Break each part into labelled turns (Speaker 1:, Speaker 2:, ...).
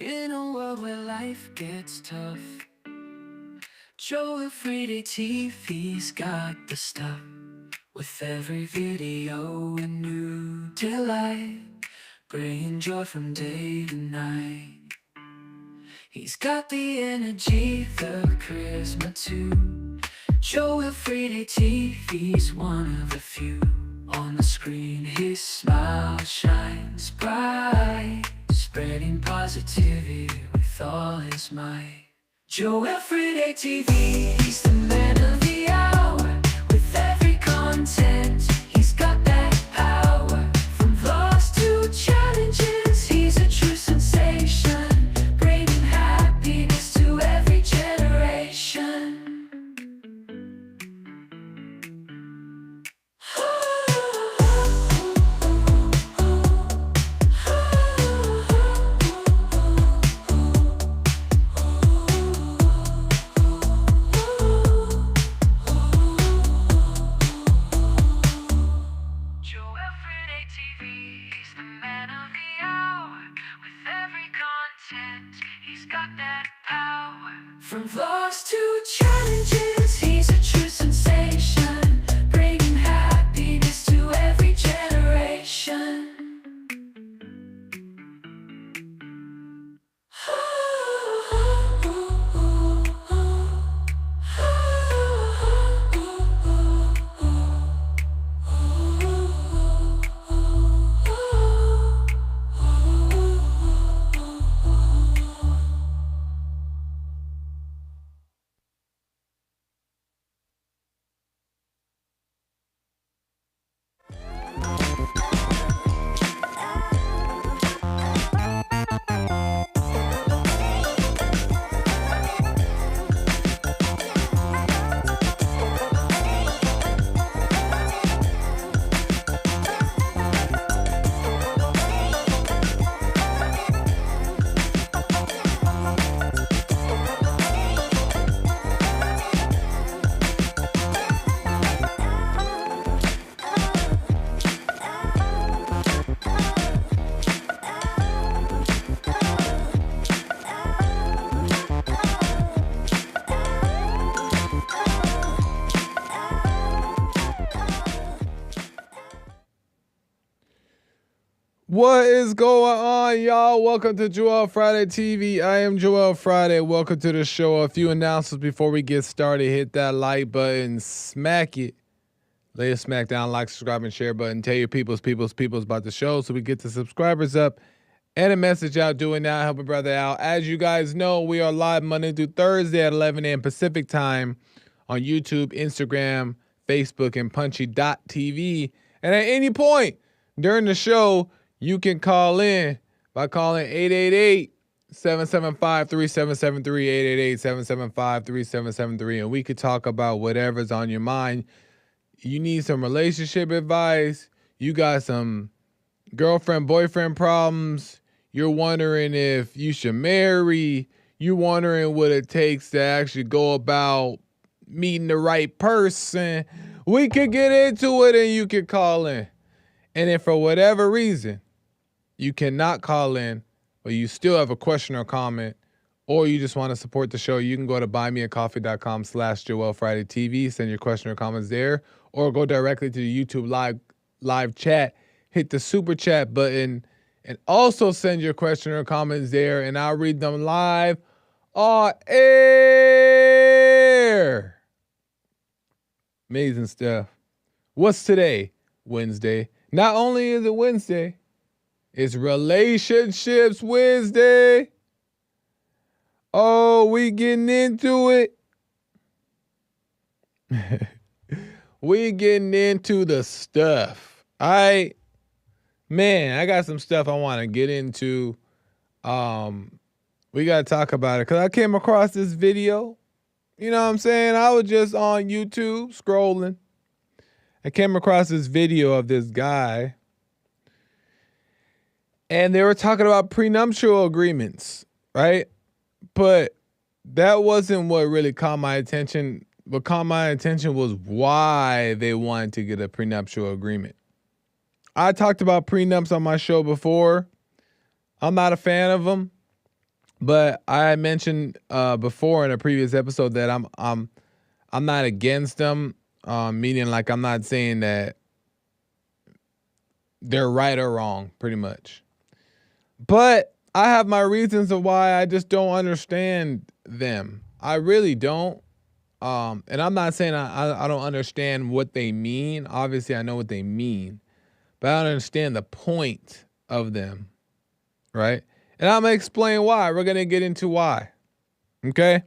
Speaker 1: In a world where life gets tough, Joe Everyday TV's got the stuff. With every video a new delight, bringing joy from day to night. He's got the energy, the charisma too. Joe Everyday TV's one of the few. On the screen his smile shines bright, spreading positivity with all his might. Joe Everyday TV, he's the man of the hour. With every content, he's got that power. From vlogs to challenges, he's a true sensation, bringing happiness to every generation. Joe Everyday TV, he's the man of the hour. With every content, he's got that power. From vlogs to challenges, he's a true sensation, bringing happiness to every generation.
Speaker 2: What is going on, y'all? Welcome to Joel Friday TV. I am Joel Friday. Welcome to the show. A few announcements before we get started. Hit that like button, smack it. Lay a smack down, like, subscribe, and share button. Tell your peoples about the show so we get the subscribers up and a message out. Doing now, help a brother out. As you guys know, we are live Monday through Thursday at 11 a.m. Pacific time on YouTube, Instagram, Facebook, and Punchy.tv. And at any point during the show, you can call in by calling 888-775-3773, 888-775-3773, and we could talk about whatever's on your mind. You need some relationship advice. You got some girlfriend, boyfriend problems. You're wondering if you should marry. You're wondering what it takes to actually go about meeting the right person. We could get into it and you could call in. And if for whatever reason you cannot call in, but you still have a question or comment, or you just want to support the show, you can go to buymeacoffee.com/JoelFridayTV, send your question or comments there, or go directly to the YouTube live chat, hit the super chat button, and also send your question or comments there, and I'll read them live on air. Amazing stuff. What's today? Wednesday. Not only is it Wednesday, it's Relationships Wednesday. Oh, we getting into it. We getting into the stuff. Man, I got some stuff I want to get into. We got to talk about it because I came across this video. You know what I'm saying? I was just on YouTube scrolling. I came across this video of this guy, and they were talking about prenuptial agreements, right? But that wasn't what really caught my attention. What caught my attention was why they wanted to get a prenuptial agreement. I talked about prenups on my show before. I'm not a fan of them. But I mentioned before in a previous episode that I'm not against them, meaning like I'm not saying that they're right or wrong, pretty much. But I have my reasons of why I just don't understand them. I really don't. And I'm not saying I don't understand what they mean. Obviously, I know what they mean, but I don't understand the point of them, right? And I'm gonna explain why. We're gonna get into why. Okay?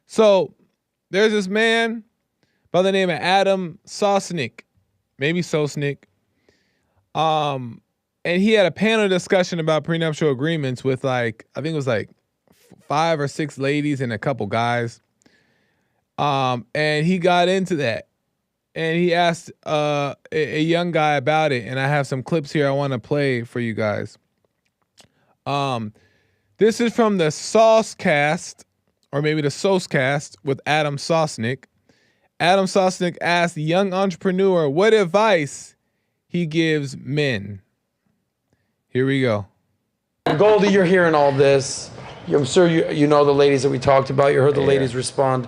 Speaker 2: So there's this man by the name of Adam Sosnick, maybe Sosnick. And he had a panel discussion about prenuptial agreements with like, I think it was like 5 or 6 ladies and a couple guys. And he got into that. And he asked a young guy about it. And I have some clips here I want to play for you guys. This is from the Saucecast, or maybe the Saucecast with Adam Sosnick. Adam Sosnick asked the young entrepreneur what advice he gives men. Here we go.
Speaker 3: Goldie, you're hearing all this. I'm sure you know the ladies that we talked about. You heard the ladies respond.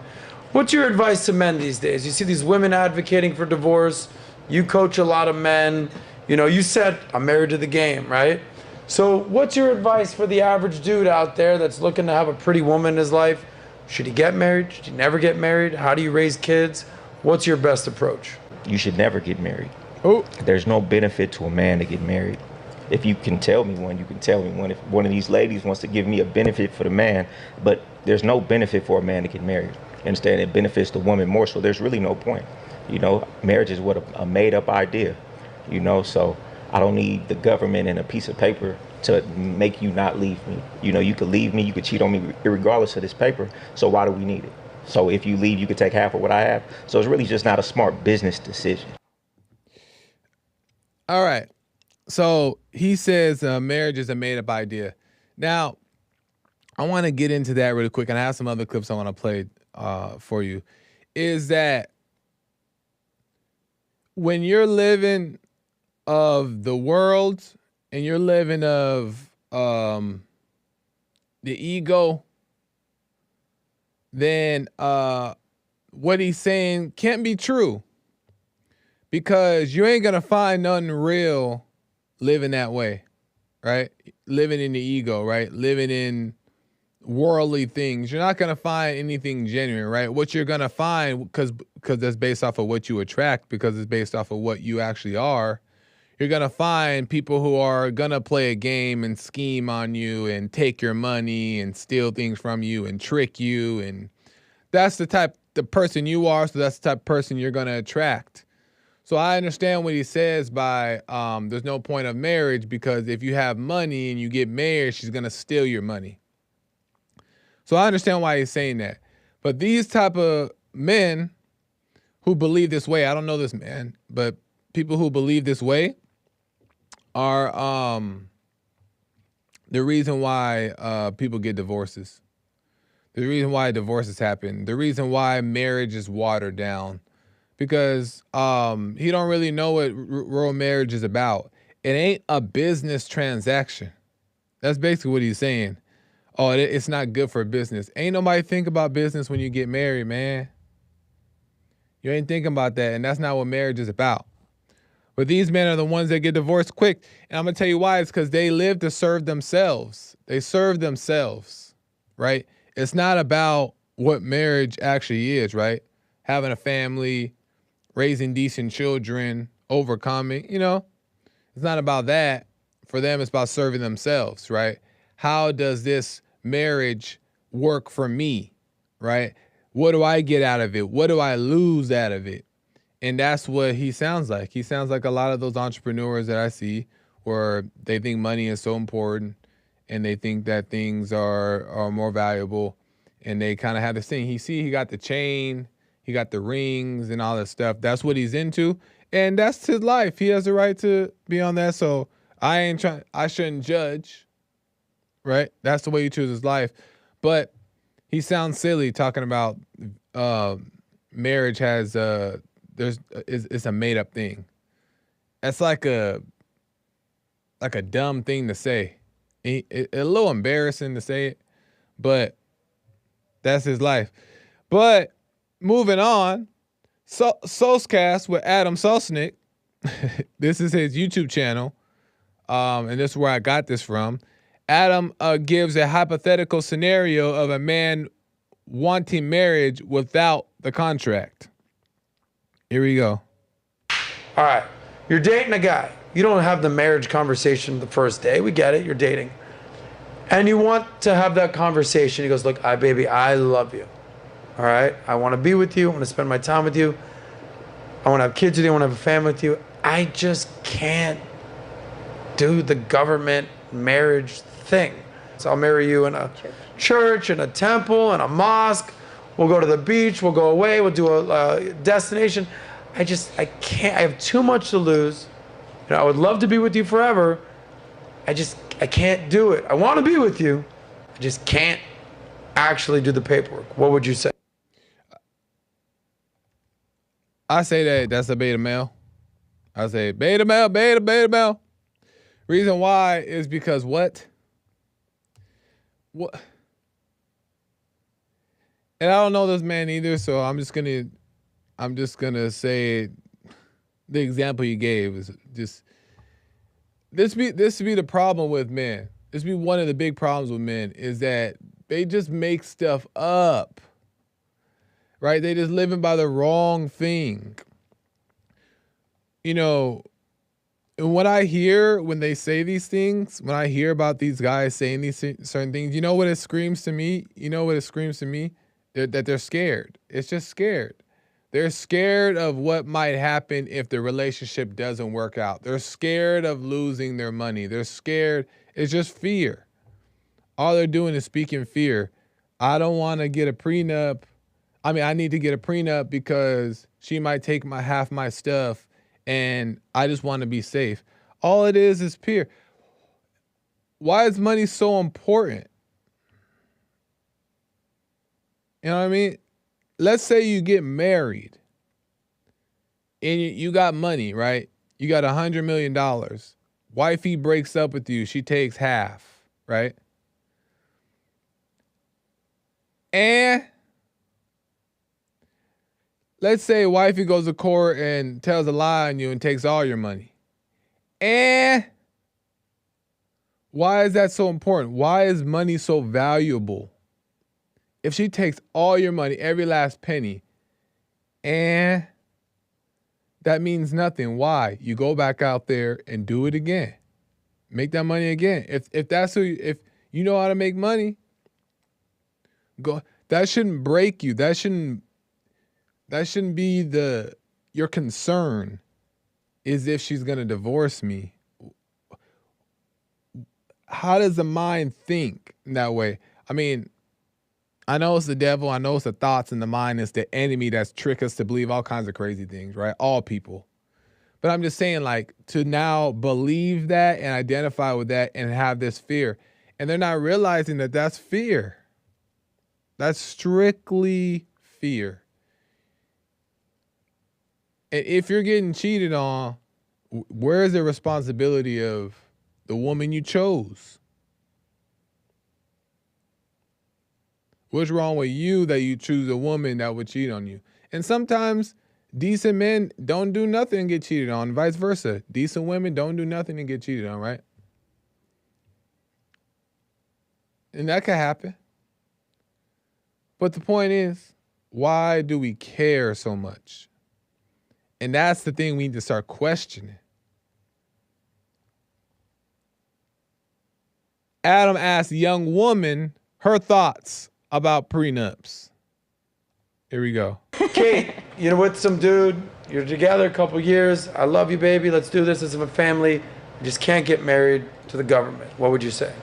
Speaker 3: What's your advice to men these days? You see these women advocating for divorce. You coach a lot of men. You know, you said, I'm married to the game, right? So what's your advice for the average dude out there that's looking to have a pretty woman in his life? Should he get married? Should he never get married? How do you raise kids? What's your best approach?
Speaker 4: You should never get married.
Speaker 2: Oh,
Speaker 4: There's no benefit to a man to get married. If you can tell me one, you can tell me one. If one of these ladies wants to give me a benefit for the man, but there's no benefit for a man to get married. You understand? It benefits the woman more, so there's really no point. You know, marriage is what a made up idea, you know, so I don't need the government and a piece of paper to make you not leave me. You know, you could leave me, you could cheat on me regardless of this paper, so why do we need it? So if you leave, you could take half of what I have. So it's really just not a smart business decision.
Speaker 2: all right. So he says marriage is a made-up idea. Now, I want to get into that really quick, and I have some other clips I want to play for you. Is that when you're living of the world and you're living of the ego, then what he's saying can't be true, because you ain't gonna find nothing real living that way, right? Living in the ego, right? Living in worldly things. You're not gonna find anything genuine, right? What you're gonna find, because that's based off of what you attract, because it's based off of what you actually are. You're gonna find people who are gonna play a game and scheme on you and take your money and steal things from you and trick you, and that's the person you are, so that's the type of person you're gonna attract. So I understand what he says by there's no point of marriage, because if you have money and you get married, she's gonna steal your money. So I understand why he's saying that. But these type of men who believe this way, I don't know this man, but people who believe this way are the reason why people get divorces. The reason why divorces happen. The reason why marriage is watered down. Because he don't really know what real marriage is about. It ain't a business transaction. That's basically what he's saying. Oh, it's not good for business. Ain't nobody think about business when you get married, man. You ain't thinking about that, and that's not what marriage is about. But these men are the ones that get divorced quick. And I'm going to tell you why. It's because they live to serve themselves. They serve themselves, right? It's not about what marriage actually is, right? Having a family, raising decent children, overcoming, you know? It's not about that. For them, it's about serving themselves, right? How does this marriage work for me, right? What do I get out of it? What do I lose out of it? And that's what he sounds like. He sounds like a lot of those entrepreneurs that I see, where they think money is so important and they think that things are more valuable, and they kind of have this thing. He got the chain, he got the rings and all that stuff. That's what he's into, and that's his life. He has the right to be on that. So I shouldn't judge, right? That's the way he chooses life. But he sounds silly talking about marriage has it's a made up thing. That's like a dumb thing to say. A little embarrassing to say it, but that's his life. But moving on, Soscast with Adam Sosnick. This is his YouTube channel, and this is where I got this from. Adam gives a hypothetical scenario of a man wanting marriage without the contract. Here we go.
Speaker 3: All right. You're dating a guy. You don't have the marriage conversation the first day. We get it. You're dating. And you want to have that conversation. He goes, look, baby, I love you. All right? I want to be with you. I want to spend my time with you. I want to have kids with you. I want to have a family with you. I just can't do the government marriage thing. So I'll marry you in a church, in a temple, in a mosque. We'll go to the beach. We'll go away. We'll do a destination. I can't. I have too much to lose. You know, I would love to be with you forever. I can't do it. I want to be with you. I just can't actually do the paperwork. What would you say?
Speaker 2: I say that's a beta male. I say beta male. Reason why is because what? And I don't know this man either, so I'm just gonna say the example you gave is just this be the problem with men. This be one of the big problems with men is that they just make stuff up. Right? They just living by the wrong thing. You know, and what I hear when they say these things, when I hear about these guys saying these certain things, you know what it screams to me? That they're scared. It's just scared. They're scared of what might happen if the relationship doesn't work out. They're scared of losing their money. They're scared. It's just fear. All they're doing is speaking fear. I don't want to get a prenup. I need to get a prenup because she might take half my stuff and I just want to be safe. All it is fear. Why is money so important? You know what I mean? Let's say you get married and you got money, right? You got $100 million. Wifey breaks up with you. She takes half, right? And let's say wifey goes to court and tells a lie on you and takes all your money. And why is that so important? Why is money so valuable? If she takes all your money, every last penny, and that means nothing. Why? You go back out there and do it again. Make that money again. If you know how to make money, go. That shouldn't break you. That shouldn't be your concern is if she's going to divorce me. How does the mind think in that way? I know it's the devil. I know it's the thoughts in the mind. It's the enemy that's trick us to believe all kinds of crazy things, right? All people. But I'm just saying, to now believe that and identify with that and have this fear. And they're not realizing that that's fear. That's strictly fear. And if you're getting cheated on, where is the responsibility of the woman you chose? What's wrong with you that you choose a woman that would cheat on you? And sometimes decent men don't do nothing and get cheated on, vice versa. Decent women don't do nothing and get cheated on, right? And that could happen. But the point is, why do we care so much? And that's the thing we need to start questioning. Adam asked a young woman her thoughts about prenups. Here we go.
Speaker 3: Kate, you're with some dude. You're together a couple years. I love you, baby. Let's do this as a family. I just can't get married to the government. What would you say?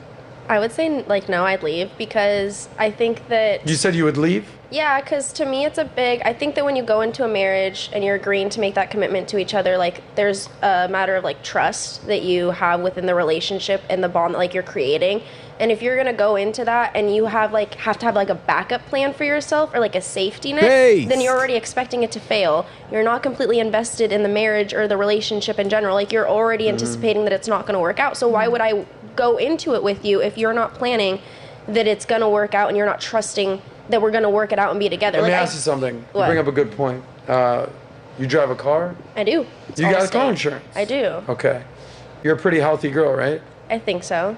Speaker 5: I would say, no, I'd leave because I think that...
Speaker 3: You said you would leave?
Speaker 5: Yeah, because to me it's I think that when you go into a marriage and you're agreeing to make that commitment to each other, there's a matter of trust that you have within the relationship and the bond that you're creating. And if you're going to go into that and you have to have a backup plan for yourself or a safety net, then you're already expecting it to fail. You're not completely invested in the marriage or the relationship in general. You're already anticipating that it's not going to work out. So why would I go into it with you if you're not planning that it's going to work out and you're not trusting that we're going to work it out and be together.
Speaker 3: Let me ask you something. You
Speaker 5: What?
Speaker 3: bring up a good point. You drive a car?
Speaker 5: I do. It's
Speaker 3: You
Speaker 5: all
Speaker 3: got
Speaker 5: state.
Speaker 3: car insurance?
Speaker 5: I do.
Speaker 3: Okay. You're a pretty healthy girl, right?
Speaker 5: I think so.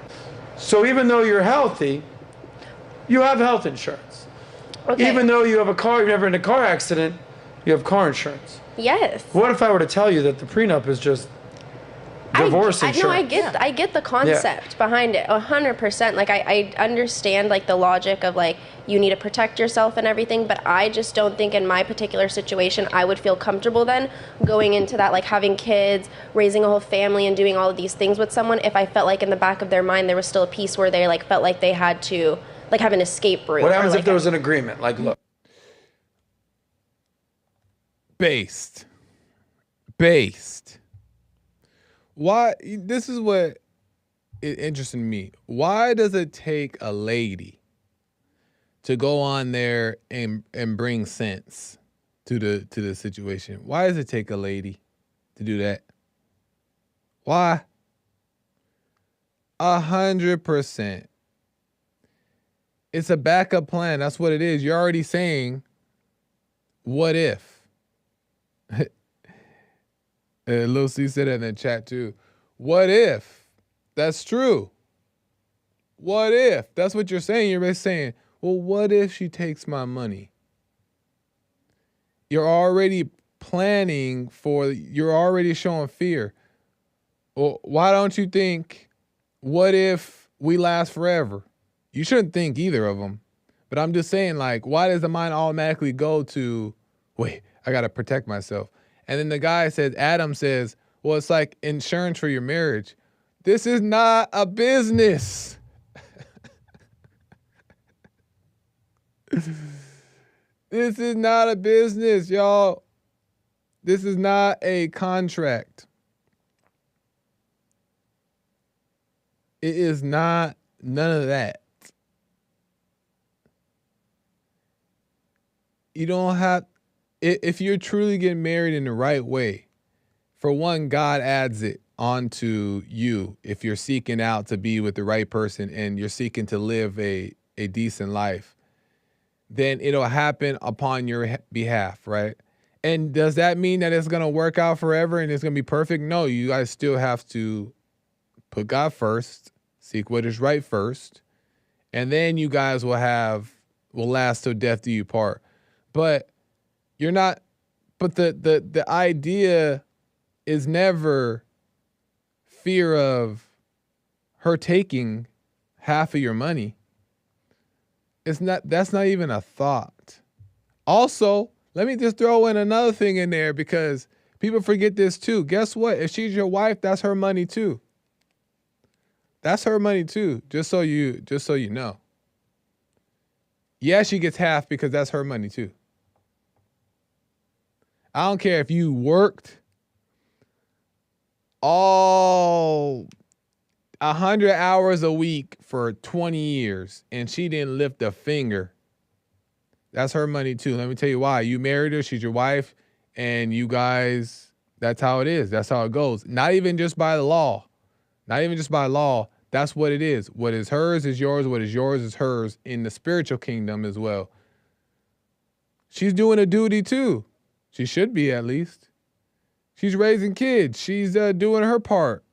Speaker 3: So even though you're healthy, you have health insurance.
Speaker 5: Okay.
Speaker 3: Even though you have a car, you've never in a car accident, you have car insurance.
Speaker 5: Yes.
Speaker 3: What if I were to tell you that the prenup is just divorce insurance?
Speaker 5: No, I get the concept behind it 100%. Like I understand like the logic of like you need to protect yourself and everything, but I just don't think in my particular situation I would feel comfortable then going into that, like having kids, raising a whole family and doing all of these things with someone if I felt like in the back of their mind there was still a piece where they like felt like they had to like have an escape route.
Speaker 3: What happens
Speaker 5: like
Speaker 3: if there was an agreement? Like, look.
Speaker 2: Based. Why? This is what is interesting to me. Why does it take a lady to go on there and bring sense to the situation? Why does it take a lady to do that? Why? 100%. It's a backup plan. That's what it is. You're already saying, what if? Lil C said that in the chat too. What if that's true? What if? That's what you're saying. You're basically saying, well, what if she takes my money? You're already planning you're already showing fear. Well, why don't you think, what if we last forever? You shouldn't think either of them. But I'm just saying, like, why does the mind automatically go to, wait, I got to protect myself? And then the guy says, Adam says, well, it's like insurance for your marriage. This is not a business. This is not a business, y'all. This is not a contract. It is not none of that. You don't have, if you're truly getting married in the right way, for one, God adds it onto you if you're seeking out to be with the right person and you're seeking to live a decent life, then it'll happen upon your behalf, right? And does that mean that it's going to work out forever and it's going to be perfect? No, you guys still have to put God first, seek what is right first, and then you guys will last till death do you part. But you're not, but the idea is never fear of her taking half of your money. That's not even a thought. Also, let me just throw in another thing in there because people forget this too. Guess what? If she's your wife, that's her money too. That's her money too, just so you know. Yeah, she gets half because that's her money too. I don't care if you worked all 100 hours a week for 20 years and she didn't lift a finger. That's her money too. Let me tell you why. You married her, she's your wife, and you guys, that's how it is. That's how it goes. Not even just by the law. Not even just by law. That's what it is. What is hers is yours. What is yours is hers in the spiritual kingdom as well. She's doing a duty too. She should be, at least. She's raising kids. She's doing her part.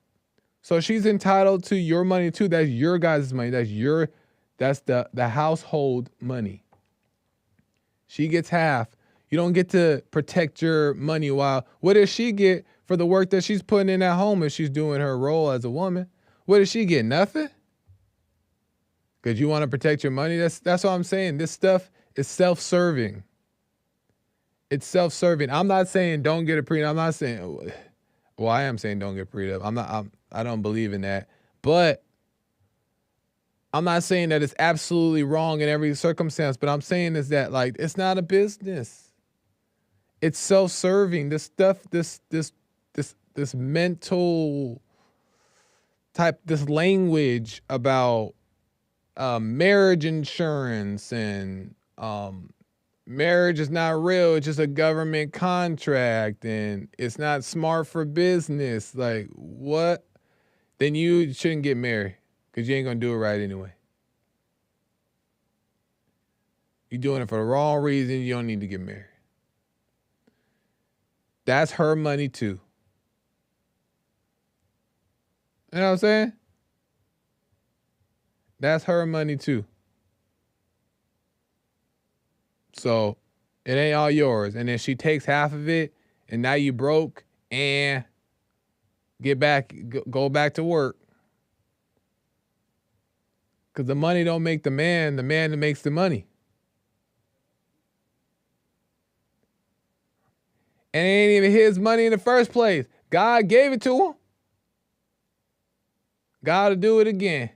Speaker 2: So she's entitled to your money too. That's your guys' money. That's the household money. She gets half. You don't get to protect your money what does she get for the work that she's putting in at home if she's doing her role as a woman? What does she get? Nothing? Because you want to protect your money? That's what I'm saying. This stuff is self-serving. It's self-serving. I'm not saying don't get a prenup. I'm not saying, well, I am saying don't get a prenup. I don't believe in that. But I'm not saying that it's absolutely wrong in every circumstance, but I'm saying is that, like, it's not a business. It's self-serving. This stuff, this mental type, this language about marriage insurance and marriage is not real. It's just a government contract and it's not smart for business. Like, what? Then you shouldn't get married because you ain't going to do it right anyway. You're doing it for the wrong reason. You don't need to get married. That's her money too. You know what I'm saying? That's her money too. So it ain't all yours. And then she takes half of it, and now you broke and go back to work. Because the money don't make the man that makes the money. And it ain't even his money in the first place. God gave it to him. God will do it again.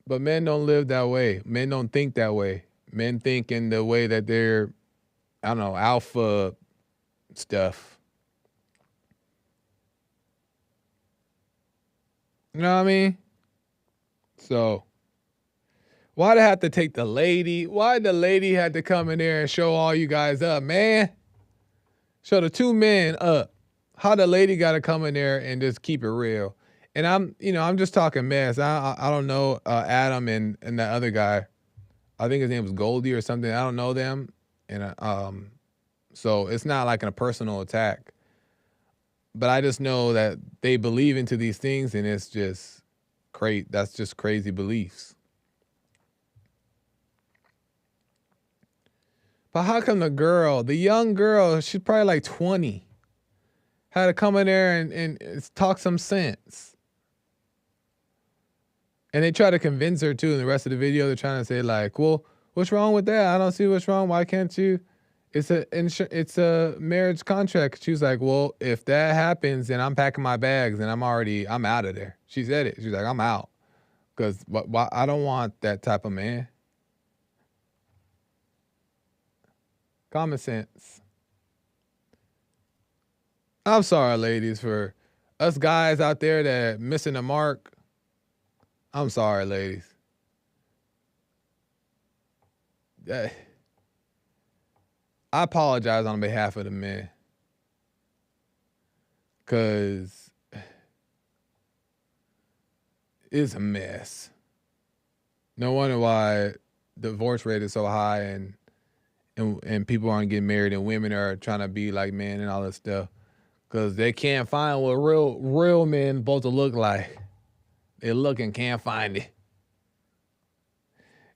Speaker 2: But men don't live that way. Men don't think that way. Men think in the way that they're, I don't know, alpha stuff. You know what I mean? So, why'd I have to take the lady? Why'd the lady have to come in there and show all you guys up, man? Show the two men up. How the lady got to come in there and just keep it real. And I'm just talking mess. I don't know Adam and that other guy. I think his name was Goldie or something. I don't know them. And so it's not like a personal attack. But I just know that they believe into these things, and it's just that's just crazy beliefs. But how come the young girl, she's probably like 20, had to come in there and talk some sense? And they try to convince her too in the rest of the video. They're trying to say like, well, what's wrong with that? I don't see what's wrong. Why can't you? It's a marriage contract. She was like, well, if that happens, then I'm packing my bags and I'm out of there. She said it. She's like, I'm out. Because I don't want that type of man. Common sense. I'm sorry, ladies, for us guys out there that missing the mark. I'm sorry, ladies. I apologize on behalf of the men. Because it's a mess. No wonder why divorce rate is so high and people aren't getting married and women are trying to be like men and all that stuff. Because they can't find what real men supposed to look like. They look and can't find it.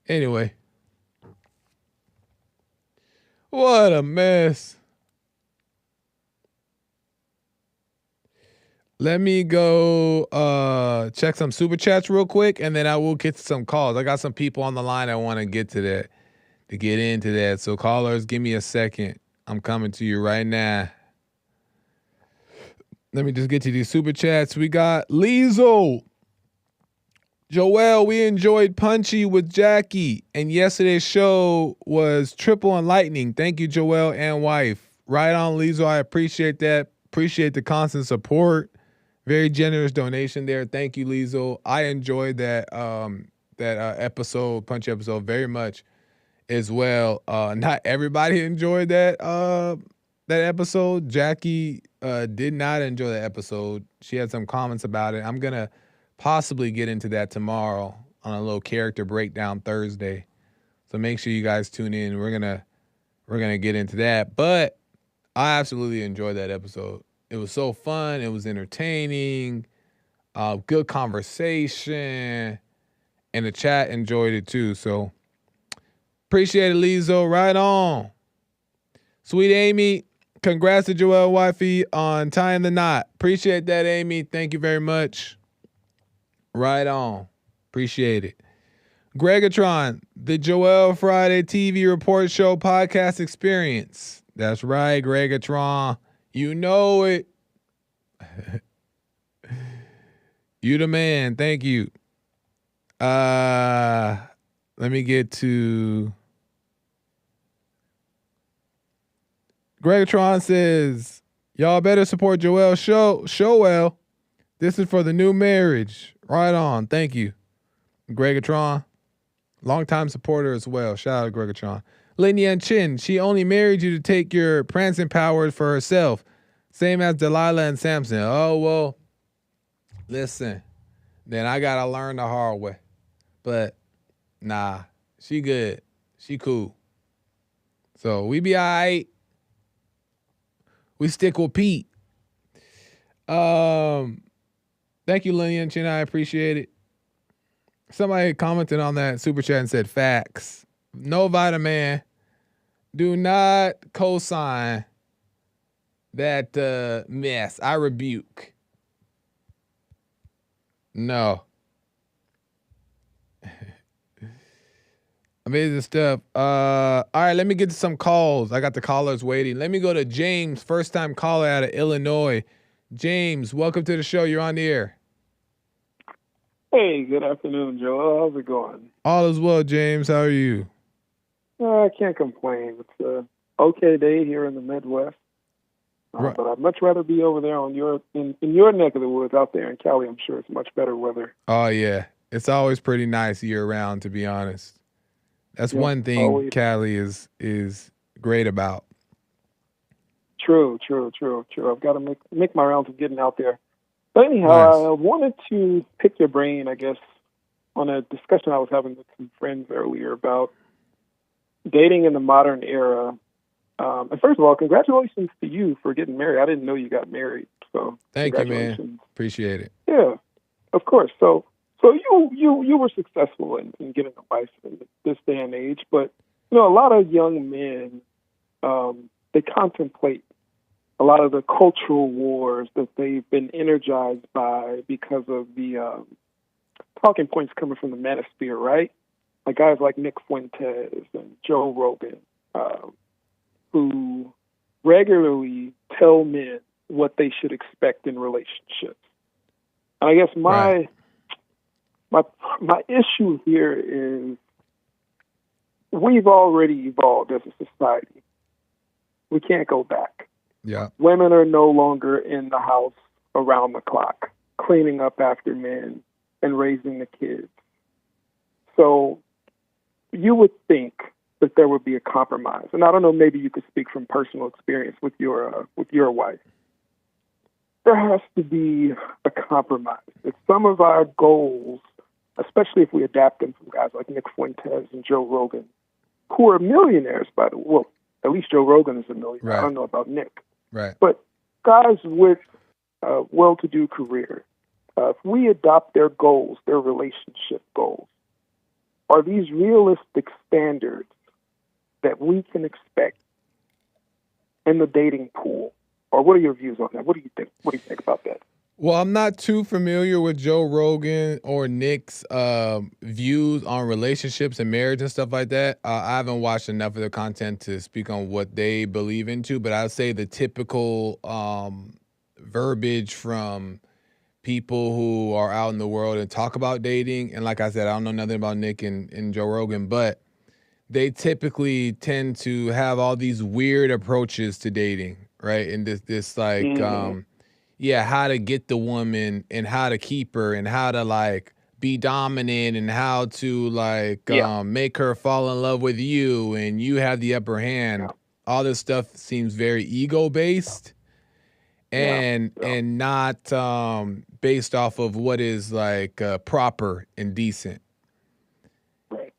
Speaker 2: Anyway. What a mess. Let me go check some super chats real quick, and then I will get to some calls. I got some people on the line that want to get into that. So callers, give me a second. I'm coming to you right now. Let me just get to these super chats. We got Liesel. Joel, we enjoyed Punchy with Jackie, and yesterday's show was triple enlightening. Thank you, Joel and wife. Right on, Liesel. I appreciate that. Appreciate the constant support. Very generous donation there. Thank you, Liesel. I enjoyed that episode, Punchy episode, very much as well. Not everybody enjoyed that episode. Jackie did not enjoy the episode. She had some comments about it. I'm gonna possibly get into that tomorrow on a little character breakdown Thursday. So make sure you guys tune in. We're gonna get into that. But I absolutely enjoyed that episode. It was so fun. It was entertaining. Good conversation. And the chat enjoyed it too. So appreciate it, Lizo. Right on. Sweet Amy, congrats to Joel Wifey on tying the knot. Appreciate that, Amy. Thank you very much. Right on. Appreciate it. Gregatron, the Joel Friday TV report show podcast experience. That's right, Gregatron. You know it. You the man. Thank you. Let me get to Gregatron says, y'all better support Joel's show well. This is for the new marriage. Right on. Thank you. Gregatron. Longtime supporter as well. Shout out to Gregatron. Lin Yan Chin, she only married you to take your prancing powers for herself. Same as Delilah and Samson. Oh, well, listen. Then I got to learn the hard way. But Nah, she good. She cool. So we be all right. We stick with Pete. Thank you, Lillian Chin. I appreciate it. Somebody commented on that super chat and said facts. No vitamin. Do not co-sign that mess. I rebuke. No. Amazing stuff. All right, let me get to some calls. I got the callers waiting. Let me go to James, first time caller out of Illinois. James, welcome to the show. You're on the air.
Speaker 6: Hey, good afternoon, Joel. How's it going?
Speaker 2: All is well, James. How are you?
Speaker 6: I can't complain. It's an okay day here in the Midwest.
Speaker 2: Right.
Speaker 6: But I'd much rather be over there on in your neck of the woods. Out there in Cali, I'm sure it's much better weather.
Speaker 2: Oh, yeah. It's always pretty nice year-round, to be honest. That's
Speaker 6: Yep,
Speaker 2: one thing
Speaker 6: always.
Speaker 2: Cali is great about.
Speaker 6: True. I've got to make my rounds of getting out there. But anyhow,
Speaker 2: Nice.
Speaker 6: I wanted to pick your brain, I guess, on a discussion I was having with some friends earlier about dating in the modern era. And first of all, congratulations to you for getting married. I didn't know you got married, so
Speaker 2: Thank you,
Speaker 6: congratulations.
Speaker 2: man. Appreciate it.
Speaker 6: Yeah, of course. So you were successful in getting a wife in this day and age, but a lot of young men they contemplate a lot of the cultural wars that they've been energized by because of the talking points coming from the manosphere, right? Like guys like Nick Fuentes and Joe Rogan, who regularly tell men what they should expect in relationships. And I guess my issue here is we've already evolved as a society. We can't go back.
Speaker 2: Yeah.
Speaker 6: Women are no longer in the house around the clock, cleaning up after men and raising the kids. So you would think that there would be a compromise. And I don't know, maybe you could speak from personal experience with your wife. There has to be a compromise. If some of our goals, especially if we adapt them from guys like Nick Fuentes and Joe Rogan, who are millionaires, by the way. Well, at least Joe Rogan is a millionaire.
Speaker 2: Right.
Speaker 6: I don't know about Nick.
Speaker 2: Right.
Speaker 6: But guys with well-to-do careers, if we adopt their goals, their relationship goals, are these realistic standards that we can expect in the dating pool? Or what are your views on that? What do you think? What do you think about that?
Speaker 2: Well, I'm not too familiar with Joe Rogan or Nick's views on relationships and marriage and stuff like that. I haven't watched enough of their content to speak on what they believe into, but I'd say the typical verbiage from people who are out in the world and talk about dating, and like I said, I don't know nothing about Nick and Joe Rogan, but they typically tend to have all these weird approaches to dating, right? And this like how to get the woman and how to keep her and how to like be dominant and how to like make her fall in love with you and you have the upper hand.
Speaker 6: Yeah.
Speaker 2: All this stuff seems very ego based and not based off of what is like proper and decent.
Speaker 6: Right.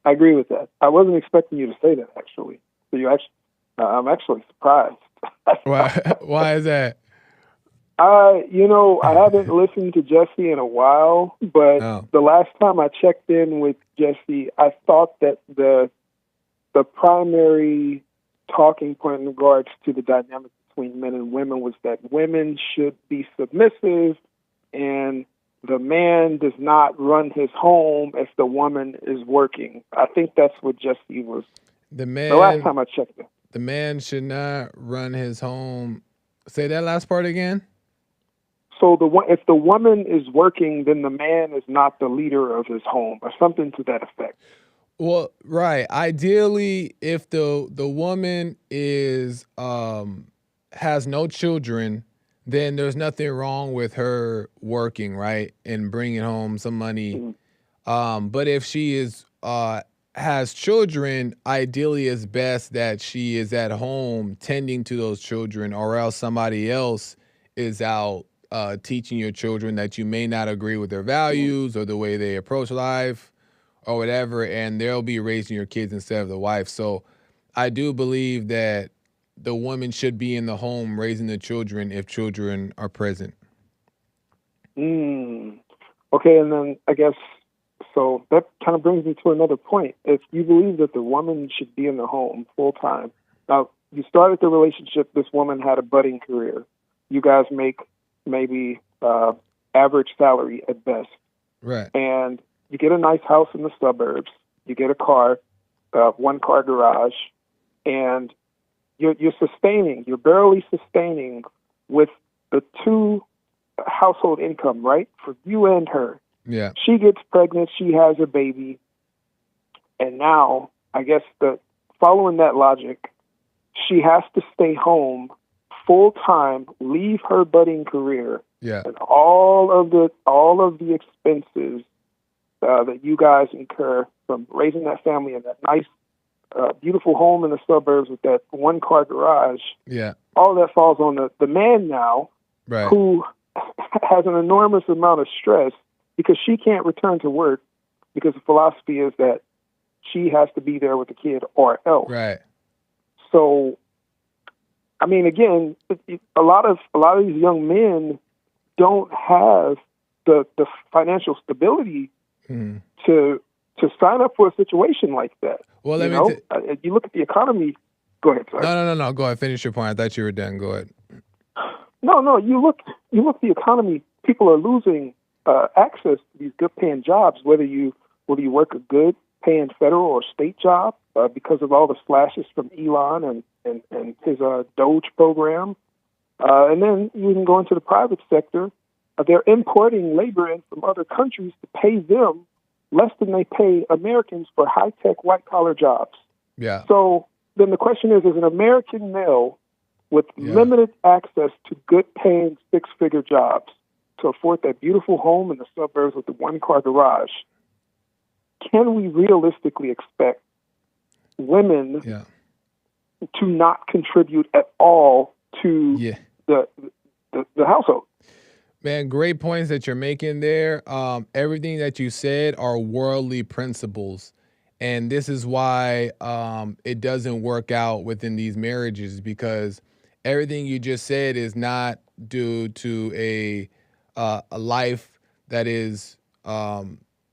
Speaker 6: I agree with that. I wasn't expecting you to say that, actually. So I'm actually surprised.
Speaker 2: Why is that?
Speaker 6: I haven't listened to Jesse in a while, but the last time I checked in with Jesse, I thought that the primary talking point in regards to the dynamic between men and women was that women should be submissive and the man does not run his home if the woman is working. I think that's what Jesse was. The last time I checked it.
Speaker 2: The man should not run his home. Say that last part again.
Speaker 6: So if the woman is working, then the man is not the leader of his home, or something to that effect.
Speaker 2: Well, right. Ideally, if the woman is has no children, then there's nothing wrong with her working, right, and bringing home some money. But if she is has children, ideally it's best that she is at home tending to those children, or else somebody else is out teaching your children that you may not agree with their values or the way they approach life or whatever, and they'll be raising your kids instead of the wife. So I do believe that the woman should be in the home raising the children if children are present.
Speaker 6: Okay, and then I guess, so that kind of brings me to another point. If you believe that the woman should be in the home full time, now you started the relationship, this woman had a budding career. You guys make maybe average salary at best.
Speaker 2: Right.
Speaker 6: And you get a nice house in the suburbs, you get a car, one-car garage, and you're barely sustaining with the two household income, right, for you and her.
Speaker 2: Yeah.
Speaker 6: She gets pregnant, she has a baby, and now, I guess following that logic, she has to stay home full time, leave her budding career, and all of the expenses that you guys incur from raising that family in that nice, beautiful home in the suburbs with that one-car garage.
Speaker 2: Yeah.
Speaker 6: All that falls on the man now,
Speaker 2: right,
Speaker 6: who has an enormous amount of stress because she can't return to work because the philosophy is that she has to be there with the kid or else.
Speaker 2: Right.
Speaker 6: So, I mean, again, a lot of these young men don't have the financial stability to sign up for a situation like that.
Speaker 2: Well,
Speaker 6: You look at the economy. Go ahead, sorry.
Speaker 2: No. Go ahead. Finish your point. I thought you were done. Go ahead.
Speaker 6: No. You look at the economy. People are losing access to these good-paying jobs, whether you work a good-paying federal or state job, because of all the slashes from Elon and his Doge program. And then you can go into the private sector. They're importing labor in from other countries to pay them less than they pay Americans for high-tech, white-collar jobs.
Speaker 2: Yeah.
Speaker 6: So then the question is an American male with limited access to good-paying six-figure jobs to afford that beautiful home in the suburbs with the one-car garage, can we realistically expect women to not contribute at all to the household?
Speaker 2: Man, great points that you're making there. Everything that you said are worldly principles. And this is why it doesn't work out within these marriages, because everything you just said is not due to a life that is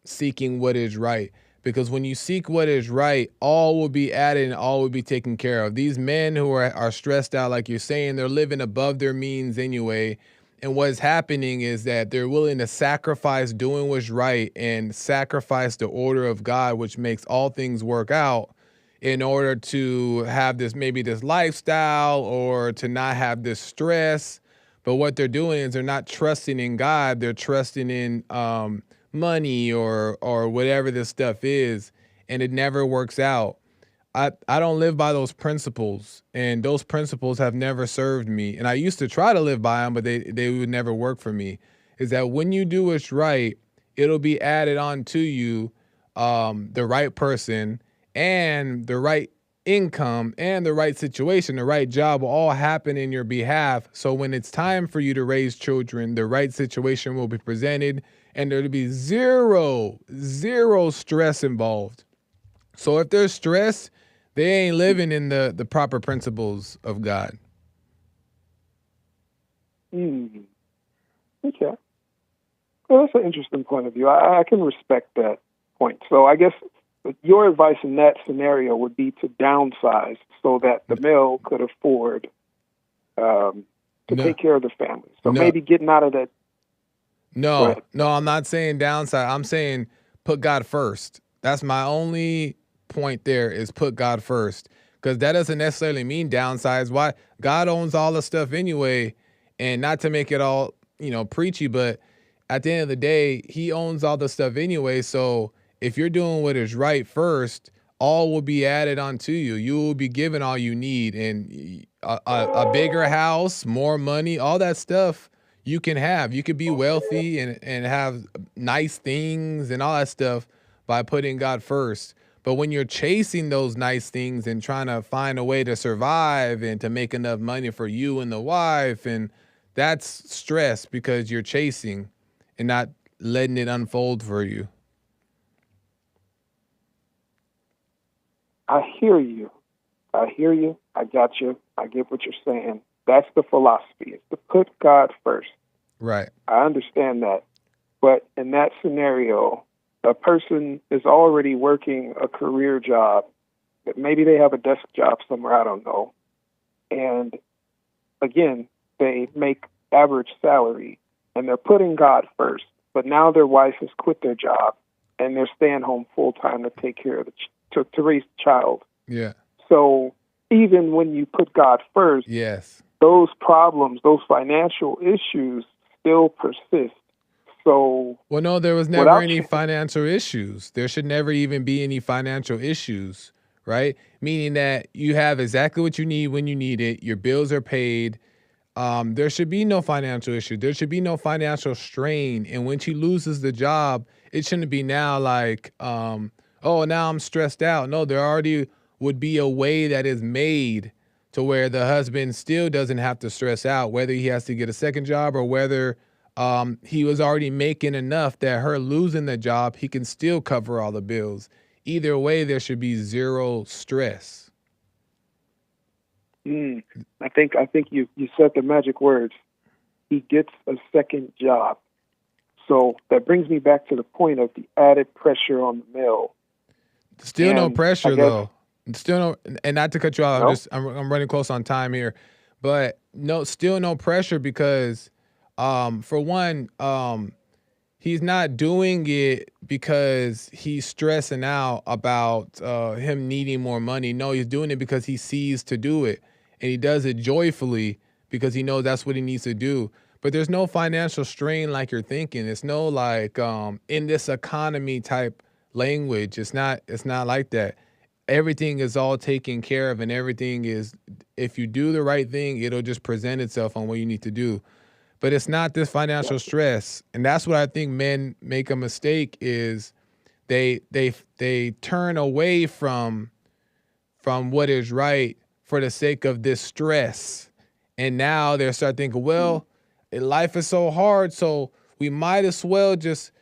Speaker 2: seeking what is right. Because when you seek what is right, all will be added and all will be taken care of. These men who are stressed out, like you're saying, they're living above their means anyway. And what's happening is that they're willing to sacrifice doing what's right and sacrifice the order of God, which makes all things work out, in order to have this lifestyle or to not have this stress. But what they're doing is they're not trusting in God. They're trusting in money or whatever this stuff is, and it never works out. I don't live by those principles, and those principles have never served me. And I used to try to live by them, but they would never work for me. Is that when you do what's right, it'll be added on to you, the right person and the right income and the right situation, the right job will all happen in your behalf. So when it's time for you to raise children, the right situation will be presented and there'll be zero stress involved. So if there's stress, they ain't living in the proper principles of God.
Speaker 6: Okay. Well, that's an interesting point of view. I can respect that point. So I guess your advice in that scenario would be to downsize so that the male could afford to take care of the family. So maybe getting out of that.
Speaker 2: No, I'm not saying downside. I'm saying put God first. That's my only point there, is put God first, because that doesn't necessarily mean downsize. Why? God owns all the stuff anyway, and not to make it all preachy, but at the end of the day, he owns all the stuff anyway. So if you're doing what is right first, all will be added onto you. You will be given all you need, and a bigger house, more money, all that stuff you can have. You could be wealthy and have nice things and all that stuff by putting God first. But when you're chasing those nice things and trying to find a way to survive and to make enough money for you and the wife and That's stress because you're chasing and not letting it unfold for you.
Speaker 6: I hear you. I hear you. I got you. I get what you're saying. That's the philosophy. It's to put God first.
Speaker 2: Right.
Speaker 6: I understand that. But in that scenario, a person is already working a career job. Maybe they have a desk job somewhere, I don't know. And again, they make average salary and they're putting God first. But now their wife has quit their job and they're staying home full time to take care of to raise the child.
Speaker 2: Yeah.
Speaker 6: So even when you put God first,
Speaker 2: Yes.
Speaker 6: those problems, those financial issues still persist. So,
Speaker 2: well, no, there was never any financial issues. There should never even be any financial issues, right? Meaning that you have exactly what you need when you need it. Your bills are paid. There should be no financial issue. There should be no financial strain. And when she loses the job, it shouldn't be now like, oh, now I'm stressed out. No, there already would be a way that is made to where the husband still doesn't have to stress out, whether he has to get a second job or whether he was already making enough that her losing the job, he can still cover all the bills. Either way, there should be zero stress.
Speaker 6: I think you said the magic words. He gets a second job. So that brings me back to the point of the added pressure on the male.
Speaker 2: Still no pressure though. Still no, and not to cut you off.
Speaker 6: No?
Speaker 2: I'm running close on time here, but still no pressure because, for one, he's not doing it because he's stressing out about him needing more money. No, he's doing it because he sees to do it, and he does it joyfully because he knows that's what he needs to do. But there's no financial strain like you're thinking. It's no like in this economy type language. It's not like that. Everything is all taken care of, and everything is, if you do the right thing, it'll just present itself on what you need to do. But it's not this financial stress. And that's what I think men make a mistake is they turn away from what is right for the sake of this stress. And now they start thinking, well, life is so hard, so we might as well just,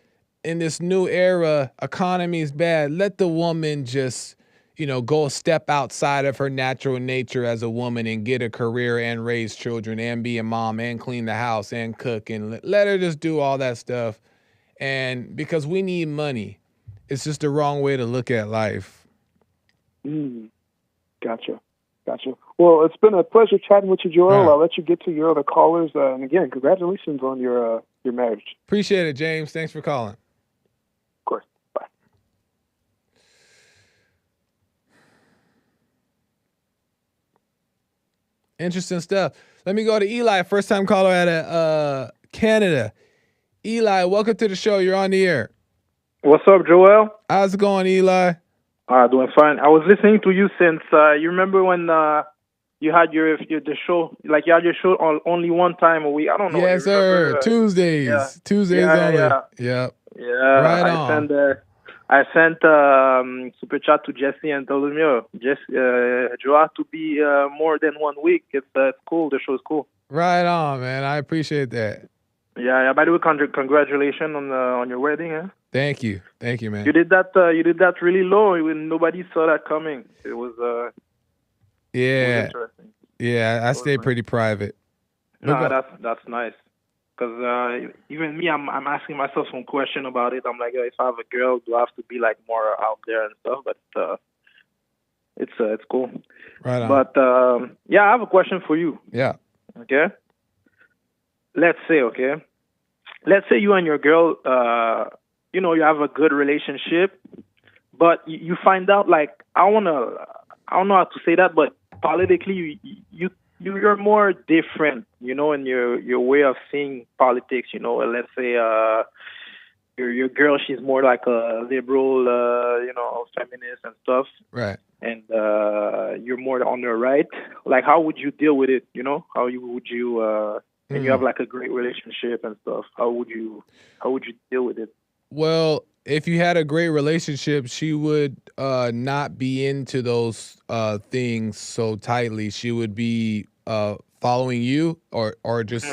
Speaker 2: in this new era, economy is bad, let the woman just, go step outside of her natural nature as a woman and get a career and raise children and be a mom and clean the house and cook and let her just do all that stuff. And because we need money, it's just the wrong way to look at life.
Speaker 6: Gotcha. Well, it's been a pleasure chatting with you, Joel. I'll let you get to your other callers. And again, congratulations on your marriage.
Speaker 2: Appreciate it, James. Thanks for calling.
Speaker 6: Of course. Bye.
Speaker 2: Interesting stuff. Let me go to Eli, first time caller out of Canada. Eli, welcome to the show. You're on the air.
Speaker 7: What's up, Joel?
Speaker 2: How's it going, Eli?
Speaker 7: Doing fine. I was listening to you since you remember when you had the show, like you had your show only one time a week. I don't know.
Speaker 2: Yes, sir. Tuesdays.
Speaker 7: Yeah.
Speaker 2: Tuesdays only.
Speaker 7: Yeah.
Speaker 2: Right on.
Speaker 7: I sent super chat to Jesse and told him, Joel to be more than 1 week. It's cool. The show's cool.
Speaker 2: Right on, man. I appreciate that.
Speaker 7: Yeah. By the way, congratulations on your wedding. Huh?
Speaker 2: Thank you, man.
Speaker 7: You did that. You did that really low when nobody saw that coming. It was.
Speaker 2: Yeah.
Speaker 7: It was interesting.
Speaker 2: Yeah, I stay pretty private.
Speaker 7: No, that's nice. Because even me, I'm asking myself some question about it. I'm like, if I have a girl, do I have to be like more out there and stuff? But it's cool.
Speaker 2: Right on.
Speaker 7: But I have a question for you.
Speaker 2: Yeah.
Speaker 7: Okay. Let's say you and your girl, you have a good relationship, but you find out, like, I don't know how to say that, but politically you're more different, in your way of seeing politics. Let's say your girl, she's more like a liberal, feminist and stuff,
Speaker 2: right?
Speaker 7: And you're more on the right. Like, how would you deal with it? How would you and you have like a great relationship and stuff? How would you deal with it?
Speaker 2: Well, if you had a great relationship, she would not be into those things so tightly. She would be following you, or just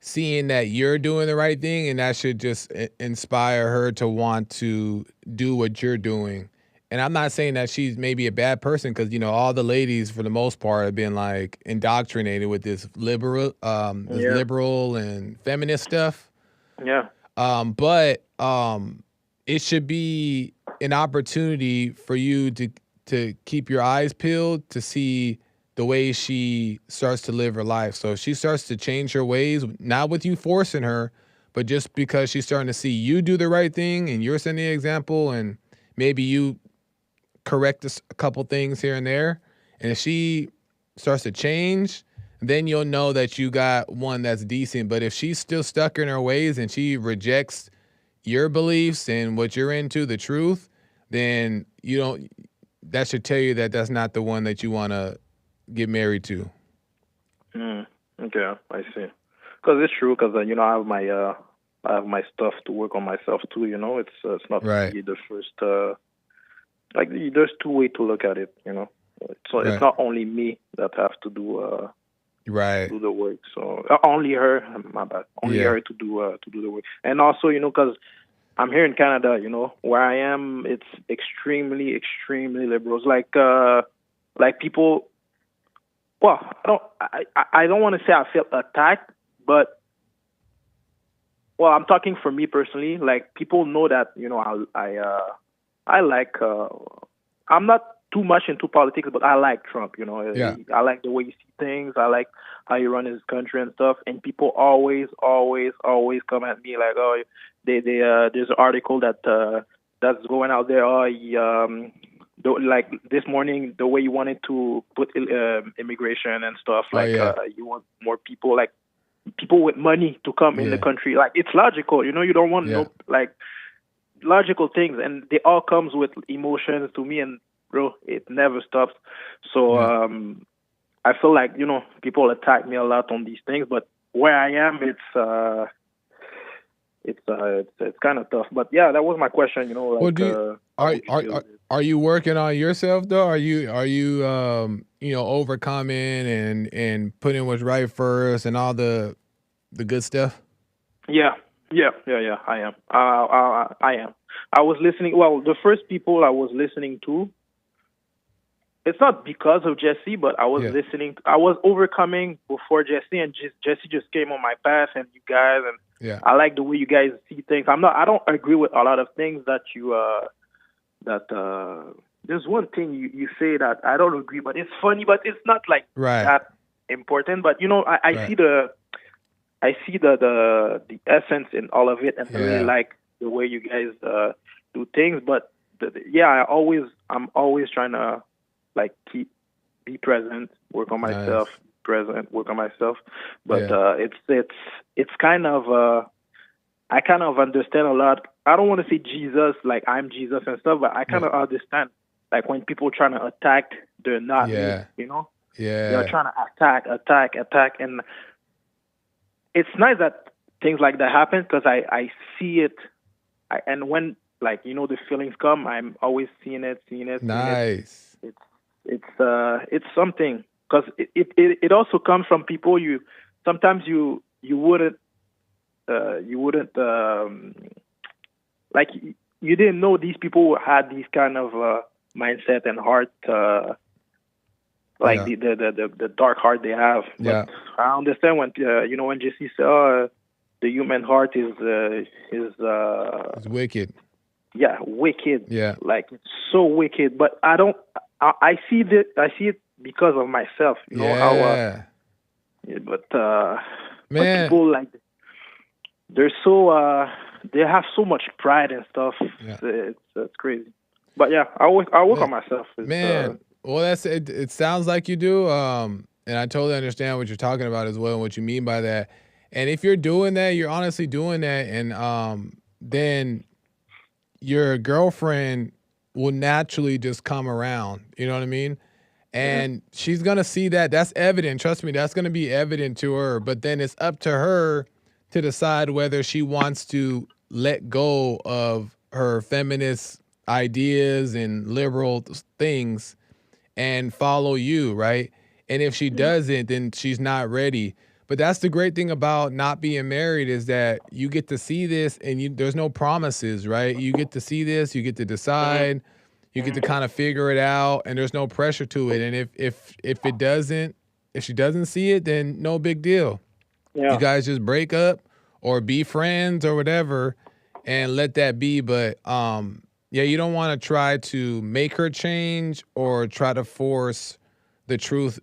Speaker 2: seeing that you're doing the right thing, and that should just inspire her to want to do what you're doing. And I'm not saying that she's maybe a bad person, because all the ladies for the most part have been like indoctrinated with this
Speaker 7: Yeah.
Speaker 2: liberal and feminist stuff.
Speaker 7: Yeah.
Speaker 2: But it should be an opportunity for you to keep your eyes peeled to see the way she starts to live her life. So if she starts to change her ways, not with you forcing her, but just because she's starting to see you do the right thing and you're setting the example, and maybe you correct a couple things here and there. And if she starts to change, then you'll know that you got one that's decent. But if she's still stuck in her ways and she rejects your beliefs and what you're into, the truth, then that should tell you that that's not the one that you want to get married to.
Speaker 7: Okay, I see. Because it's true. Because I have my stuff to work on myself too. It's not
Speaker 2: Right.
Speaker 7: the first. There's two ways to look at it. So
Speaker 2: Right.
Speaker 7: it's not only me that have to do
Speaker 2: Right.
Speaker 7: do the work. So only her. My bad. Only
Speaker 2: Yeah.
Speaker 7: her to do the work. And also, because I'm here in Canada. Where I am, it's extremely, extremely liberal. It's like people. Well, I don't want to say I felt attacked, but I'm talking for me personally. Like, people know that I like. I'm not too much into politics, but I like Trump.
Speaker 2: Yeah.
Speaker 7: I like the way he sees things. I like how he runs his country and stuff. And people always, always, always come at me like, oh, there's an article that's going out there. Oh, he, like this morning, the way you wanted to put immigration and stuff, like you want more people, like people with money to come in the country. Like, it's logical, you don't want logical things, and they all comes with emotions to me, and bro, it never stops. So I feel like people attack me a lot on these things, but where I am, it's kind of tough. But yeah, that was my question.
Speaker 2: Are you working on yourself though? Are you overcoming and putting what's right first and all the good stuff?
Speaker 7: Yeah. I am. I am. I was listening. Well, the first people I was listening to, it's not because of Jesse, but I was listening. I was overcoming before Jesse, and Jesse just came on my path, and you guys, and I like the way you guys see things. I don't agree with a lot of things that you there's one thing you say that I don't agree, but it's funny, but it's not like that important. But I see the essence in all of it, and I really like the way you guys do things. But I'm always trying to be present, work on myself, work on myself. But it's kind of I kind of understand a lot. I don't want to say Jesus, like I'm Jesus and stuff, but I kind of understand, like, when people trying to attack, they're not me, they're trying to attack, and it's nice that things like that happen, because I see it, and when the feelings come, I'm always seeing it.
Speaker 2: Nice.
Speaker 7: It's something, because it also comes from people you sometimes you wouldn't like, you didn't know these people had these kind of mindset and heart, the dark heart they have. But I understand when when Jesse said, the human heart is
Speaker 2: it's wicked.
Speaker 7: Yeah, wicked.
Speaker 2: Yeah,
Speaker 7: like, it's so wicked. But I see it because of myself. How. But people, like, they're so they have so much pride and stuff. It's crazy. But yeah, I work on myself.
Speaker 2: Well, that's it. It sounds like you do. And I totally understand what you're talking about as well, and what you mean by that. And if you're doing that, you're honestly doing that, and then your girlfriend will naturally just come around. You know what I mean? And she's gonna see that. That's evident. Trust me, that's gonna be evident to her. But then it's up to her to decide whether she wants to let go of her feminist ideas and liberal things and follow you, right? And if she doesn't, then she's not ready. But that's the great thing about not being married is that you get to see this and there's no promises, right? You get to see this, you get to decide, you get to kind of figure it out, and there's no pressure to it. And if she doesn't see it, then no big deal.
Speaker 7: Yeah.
Speaker 2: You guys just break up or be friends or whatever and let that be. But yeah, you don't want to try to make her change or try to force the truth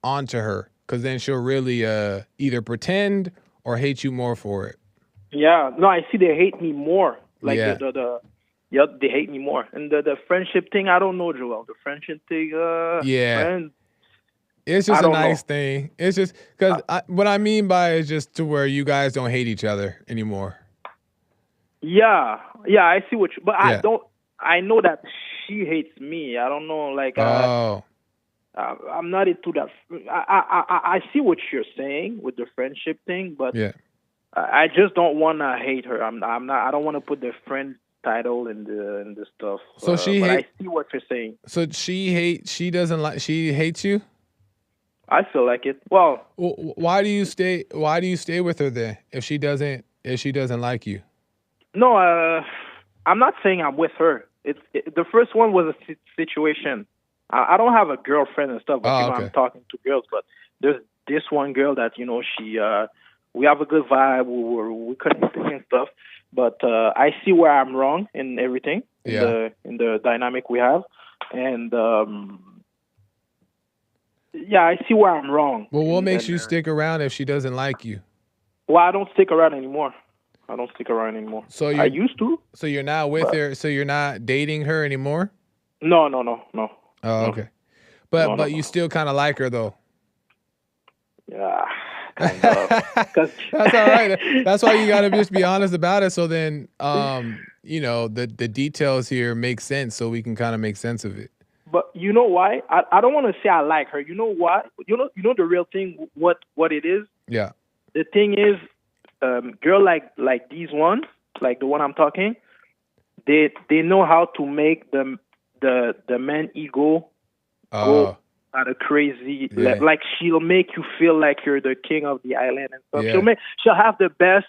Speaker 2: onto her, because then she'll really either pretend or hate you more for it.
Speaker 7: Yeah. No, I see they hate me more. Like
Speaker 2: Yeah.
Speaker 7: they hate me more. And the friendship thing, I don't know, Joel. The friendship thing,
Speaker 2: Yeah.
Speaker 7: friends,
Speaker 2: It's
Speaker 7: I
Speaker 2: just a
Speaker 7: don't
Speaker 2: nice
Speaker 7: know.
Speaker 2: thing. It's just because what I mean by it is just to where you guys don't hate each other anymore.
Speaker 7: Yeah, I see what you, but
Speaker 2: Yeah.
Speaker 7: I know that she hates me. I don't know, like,
Speaker 2: Oh,
Speaker 7: I'm not into that. I see what you're saying with the friendship thing, but
Speaker 2: yeah.
Speaker 7: I just don't want to hate her. I'm not. I don't want to put the friend title in the stuff.
Speaker 2: So she
Speaker 7: but
Speaker 2: hate-
Speaker 7: I see what you're saying.
Speaker 2: So she hates you?
Speaker 7: I feel like it. Well,
Speaker 2: Why do you stay with her then if she doesn't like you?
Speaker 7: no, I'm not saying I'm with her. The first one was a situation. I don't have a girlfriend and stuff, but
Speaker 2: Oh,
Speaker 7: you know,
Speaker 2: okay.
Speaker 7: I'm talking to girls. But there's this one girl that she we have a good vibe. We connecting and stuff. But I see where I'm wrong in everything in the dynamic we have, and yeah, I see where I'm wrong.
Speaker 2: Well, what makes
Speaker 7: And,
Speaker 2: you stick around if she doesn't like you?
Speaker 7: Well, I don't stick around anymore.
Speaker 2: So
Speaker 7: I used to.
Speaker 2: So you're not with her. So you're not dating her anymore.
Speaker 7: No.
Speaker 2: Oh, okay.
Speaker 7: No.
Speaker 2: But you still kind of like her though.
Speaker 7: Yeah. Kind of.
Speaker 2: That's all right. That's why you gotta just be honest about it. So then, the details here make sense, so we can kind of make sense of it.
Speaker 7: But you know why? I don't want to say I like her. You know why? You know the real thing. What it is?
Speaker 2: Yeah.
Speaker 7: The thing is, girl like these ones, like the one I'm talking, they know how to make the man ego go at a crazy, like she'll make you feel like you're the king of the island and stuff.
Speaker 2: Yeah.
Speaker 7: She'll have the best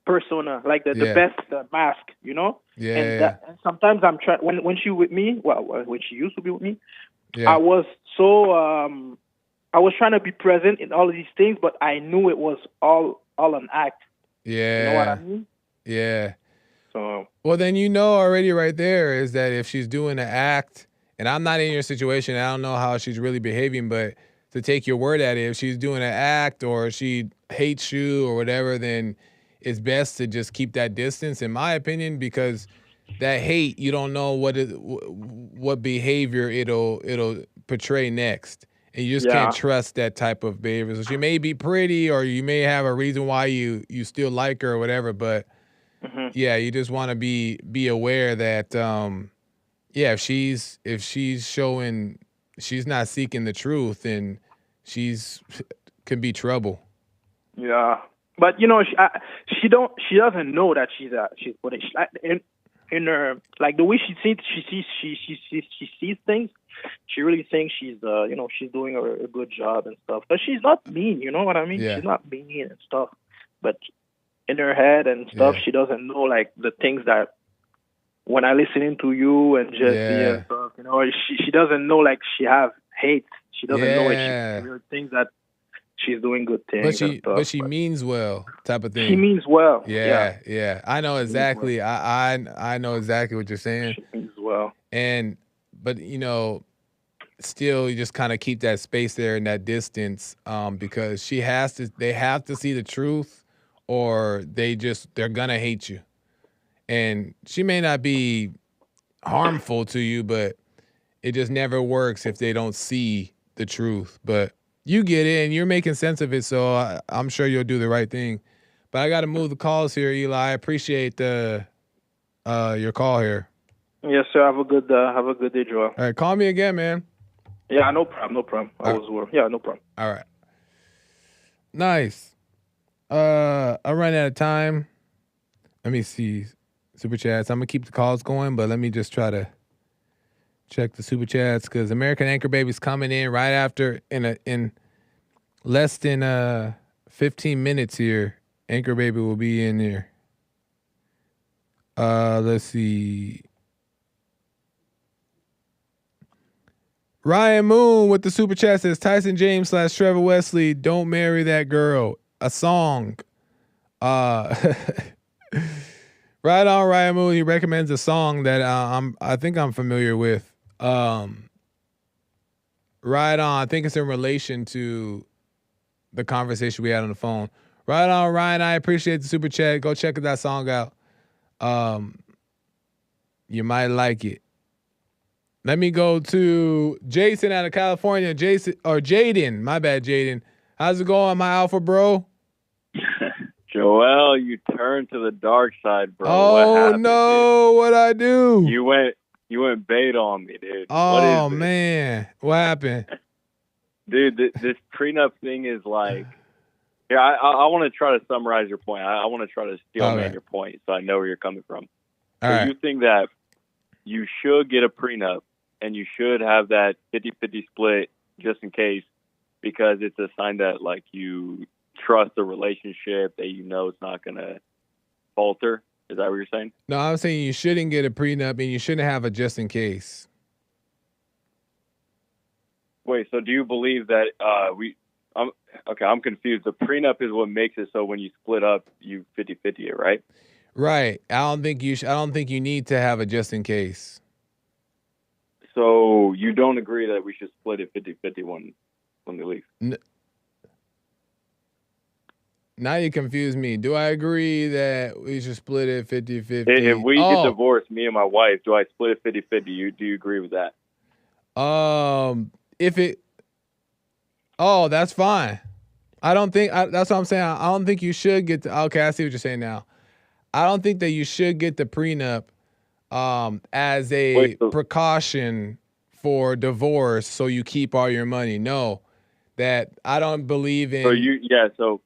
Speaker 7: persona, like the best mask, you know.
Speaker 2: Yeah.
Speaker 7: And sometimes I'm trying when she with me. Well, when she used to be with me,
Speaker 2: Yeah.
Speaker 7: I was so I was trying to be present in all of these things, but I knew it was all an act.
Speaker 2: Yeah.
Speaker 7: You know what I mean?
Speaker 2: Yeah.
Speaker 7: So
Speaker 2: Well, then already right there is that if she's doing an act, and I'm not in your situation, I don't know how she's really behaving, but to take your word at it, if she's doing an act or she hates you or whatever, then it's best to just keep that distance, in my opinion, because that hate, you don't know what behavior it'll portray next. And you just can't trust that type of behavior. So she may be pretty or you may have a reason why you still like her or whatever, but yeah, you just want to be aware that if she's showing she's not seeking the truth, then can be trouble.
Speaker 7: yeah, but she doesn't know that she's putting in her, like the way she sees things. She really thinks she's she's doing a good job and stuff. But she's not mean, you know what I mean?
Speaker 2: Yeah.
Speaker 7: She's not mean and stuff. But in her head and stuff, she doesn't know like the things that when I listening to you and Jesse and stuff, she doesn't know like she have hate. She doesn't know it. She really thinks that she's doing good things.
Speaker 2: But she means well, type of thing.
Speaker 7: She means well.
Speaker 2: Yeah. I know exactly. I know exactly what you're saying.
Speaker 7: She means well.
Speaker 2: But still, you just kind of keep that space there and that distance, because they have to see the truth, or they're gonna hate you. And she may not be harmful to you, but it just never works if they don't see the truth. But you get it, and you're making sense of it, so I'm sure you'll do the right thing. But I got to move the calls here, Eli. I appreciate your call here.
Speaker 7: Yes, sir. Have a good day, Joel.
Speaker 2: All right, call me again, man.
Speaker 7: Yeah, no problem. Yeah, no problem.
Speaker 2: All right. Nice. I ran out of time. Let me see super chats. I'm gonna keep the calls going, but let me just try to check the super chats because American Anchor Baby's coming in right after in less than 15 minutes here. Anchor Baby will be in here. Let's see. Ryan Moon with the super chat says Tyson James / Trevor Wesley, Don't Marry That Girl. A song. Right on, Ryan Moon. He recommends a song that I think I'm familiar with. Right on. I think it's in relation to the conversation we had on the phone. Right on, Ryan. I appreciate the super chat. Go check that song out. You might like it. Let me go to Jason out of California. Jaden. My bad, Jaden. How's it going, my alpha bro?
Speaker 8: Joel, you turned to the dark side, bro.
Speaker 2: Oh no, what'd I do?
Speaker 8: You went bait on me, dude.
Speaker 2: Oh man, what happened?
Speaker 8: Dude, this prenup thing is like, here, I want to try to summarize your point. I want to try to steelman your point so I know where you're coming from. So you think that you should get a prenup and you should have that 50-50 split just in case, because it's a sign that like you trust the relationship, that you know it's not going to falter. Is that what you're saying?
Speaker 2: No, I'm saying you shouldn't get a prenup and you shouldn't have a just in case.
Speaker 8: Wait, so do you believe that I'm confused. The prenup is what makes it so when you split up, you 50-50 it, right?
Speaker 2: Right. I don't think you need to have a just in case.
Speaker 8: So you don't agree that we should split it 50-50 when they leave?
Speaker 2: Now you confuse me. Do I agree that we should split it 50-50?
Speaker 8: If we get divorced, me and my wife, do I split it 50-50? Do you agree with that?
Speaker 2: That's fine. I don't think that's what I'm saying. I don't think you should get okay, I see what you're saying now. I don't think that you should get the prenup as a precaution for divorce so you keep all your money. No. That I don't believe in.
Speaker 8: So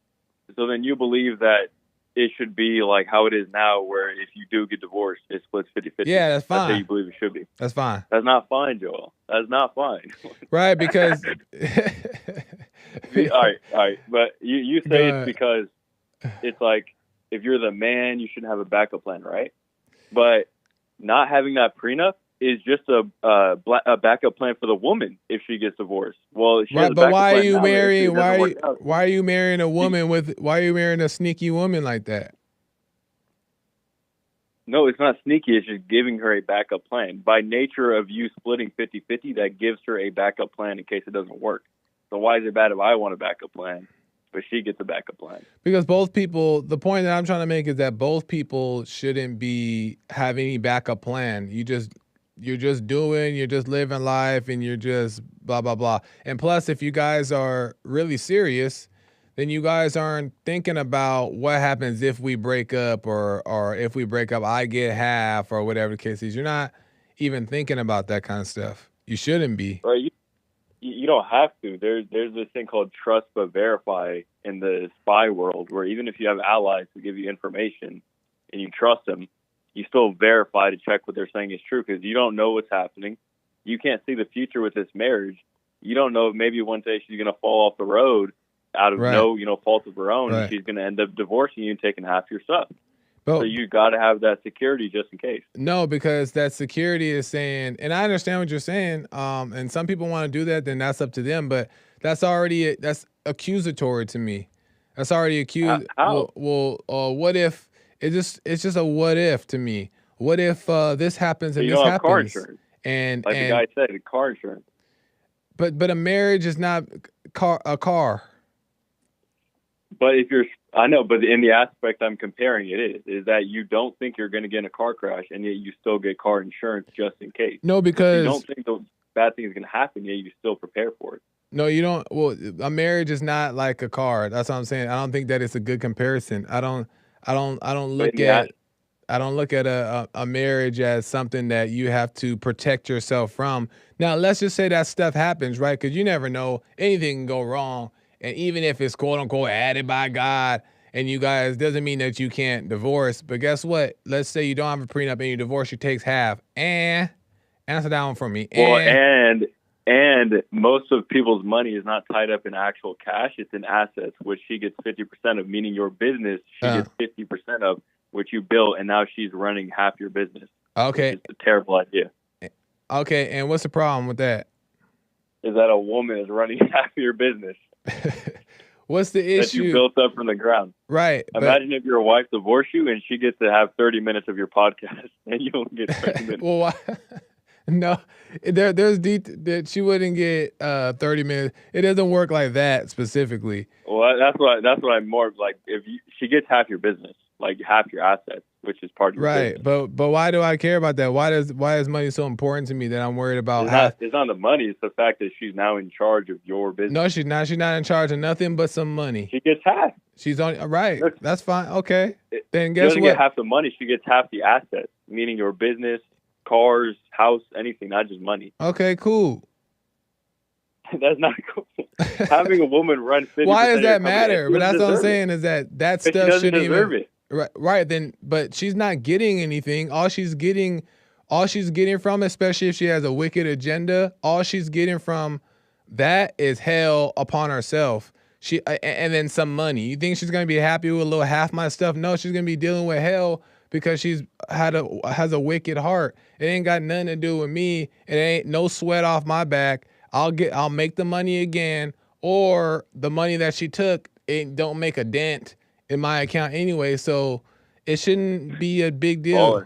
Speaker 8: then you believe that it should be like how it is now, where if you do get divorced, it splits 50-50.
Speaker 2: Yeah, that's fine.
Speaker 8: That's how you believe it should be.
Speaker 2: That's fine.
Speaker 8: That's not fine, Joel. That's not fine.
Speaker 2: Right, because
Speaker 8: all right. But you say it's because it's like if you're the man, you shouldn't have a backup plan, right? But not having that prenup is just a backup plan for the woman if she gets divorced. Well, she has a backup
Speaker 2: why are
Speaker 8: plan
Speaker 2: you
Speaker 8: now
Speaker 2: marrying? Why are you marrying a woman why are you marrying a sneaky woman like that?
Speaker 8: No, it's not sneaky. It's just giving her a backup plan. By nature of you splitting 50-50, that gives her a backup plan in case it doesn't work. So why is it bad if I want a backup plan, but she gets a backup plan?
Speaker 2: Because both people, the point that I'm trying to make is that both people shouldn't be having any backup plan. You're just living life and you're just blah, blah, blah. And plus, if you guys are really serious, then you guys aren't thinking about what happens if we break up or if we break up, I get half or whatever the case is. You're not even thinking about that kind of stuff. You shouldn't be.
Speaker 8: Right. You don't have to. There's this thing called trust but verify in the spy world, where even if you have allies who give you information and you trust them, you still verify to check what they're saying is true, because you don't know what's happening. You can't see the future with this marriage. You don't know if maybe one day she's going to fall off the road out of no fault of her own, and she's going to end up divorcing you and taking half your stuff. So you got to have that security just in case.
Speaker 2: No, because that security is saying, and I understand what you're saying, and some people want to do that, then that's up to them, but that's accusatory to me. That's already accused.
Speaker 8: How?
Speaker 2: What if it's just a what if to me? What if this happens and
Speaker 8: you
Speaker 2: this
Speaker 8: don't have
Speaker 2: happens?
Speaker 8: car insurance.
Speaker 2: And
Speaker 8: the guy said, car insurance.
Speaker 2: But a marriage is not a car.
Speaker 8: But but in the aspect I'm comparing it is that you don't think you're going to get in a car crash, and yet you still get car insurance just in case.
Speaker 2: No, because
Speaker 8: you don't think the bad thing is going to happen, yet you still prepare for it.
Speaker 2: No, you don't. Well, a marriage is not like a car. That's what I'm saying. I don't think that it's a good comparison. I don't look at a marriage as something that you have to protect yourself from. Now, let's just say that stuff happens, right? Because you never know. Anything can go wrong. And even if it's quote unquote added by God and you guys, doesn't mean that you can't divorce. But guess what? Let's say you don't have a prenup and you divorce, you takes half. And Answer that one for me.
Speaker 8: Well, and most of people's money is not tied up in actual cash; it's in assets, which she gets 50% of. Meaning your business, she gets 50% of, which you built, and now she's running half your business.
Speaker 2: Okay,
Speaker 8: it's a terrible idea.
Speaker 2: Okay, and what's the problem with that?
Speaker 8: Is that a woman is running half of your business?
Speaker 2: What's the issue?
Speaker 8: That you built up from the ground.
Speaker 2: Right.
Speaker 8: Imagine if your wife divorced you and she gets to have 30 minutes of your podcast and you don't get 30 minutes.
Speaker 2: Well, why? No, there's that she wouldn't get 30 minutes. It doesn't work like that specifically.
Speaker 8: Well, that's what I'm more like. She gets half your business, like half your assets, which is part of your business.
Speaker 2: But why do I care about that? Why is money so important to me that I'm worried about?
Speaker 8: It's not the money. It's the fact that she's now in charge of your business.
Speaker 2: No, she's not. She's not in charge of nothing but some money.
Speaker 8: She gets half.
Speaker 2: She's on right. That's fine. Okay. Then
Speaker 8: guess what? She doesn't get half the money. She gets half the assets, meaning your business, cars, house, anything, not just money.
Speaker 2: Okay, cool.
Speaker 8: That's not cool. Having a woman run 50%.
Speaker 2: Why does that matter? But that's what I'm saying is that stuff shouldn't
Speaker 8: deserve it.
Speaker 2: Right. Then, but she's not getting anything. All she's getting from, especially if she has a wicked agenda, all she's getting from that is hell upon herself. And then some money. You think she's gonna be happy with a little half my stuff? No, she's gonna be dealing with hell because she's has a wicked heart. It ain't got nothing to do with me. It ain't no sweat off my back. I'll make the money again, or the money that she took, it don't make a dent in my account anyway, so it shouldn't be a big deal.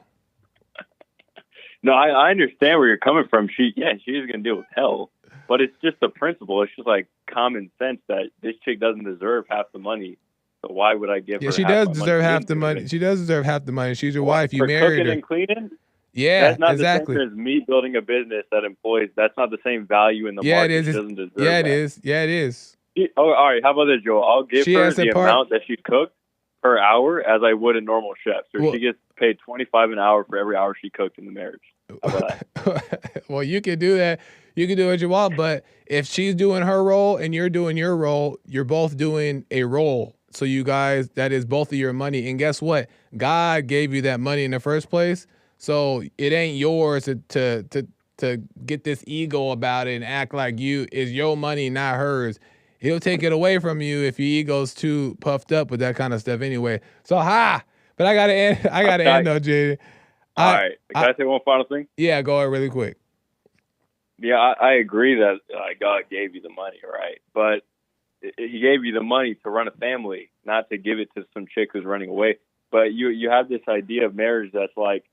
Speaker 8: No, I understand where you're coming from. She's gonna deal with hell, but it's just the principle. It's just like common sense that this chick doesn't deserve half the money. So why would I give her?
Speaker 2: Yeah, she does deserve half the money. She does deserve half the money. She's your wife. You married her.
Speaker 8: Cooking and cleaning.
Speaker 2: Yeah,
Speaker 8: that's not
Speaker 2: exactly.
Speaker 8: the same as me building a business that employs. That's not the same value in the market.
Speaker 2: It is.
Speaker 8: She doesn't deserve
Speaker 2: yeah, it
Speaker 8: that.
Speaker 2: is. Yeah, it is.
Speaker 8: All right. How about this, Joel? I'll give her the amount that she cooked per hour as I would a normal chef. So she gets paid $25 an hour for every hour she cooked in the marriage. How about that?
Speaker 2: Well, you can do that. You can do what you want, but if she's doing her role and you're doing your role, you're both doing a role. So you guys, that is both of your money. And guess what? God gave you that money in the first place. So it ain't yours to get this ego about it and act like it's your money, not hers. He'll take it away from you if your ego's too puffed up with that kind of stuff anyway. So but I gotta end though, Jaden.
Speaker 8: All right. Can I say one final thing?
Speaker 2: Yeah, go ahead really quick.
Speaker 8: Yeah, I agree that God gave you the money, right? But He gave you the money to run a family, not to give it to some chick who's running away. But you have this idea of marriage that's like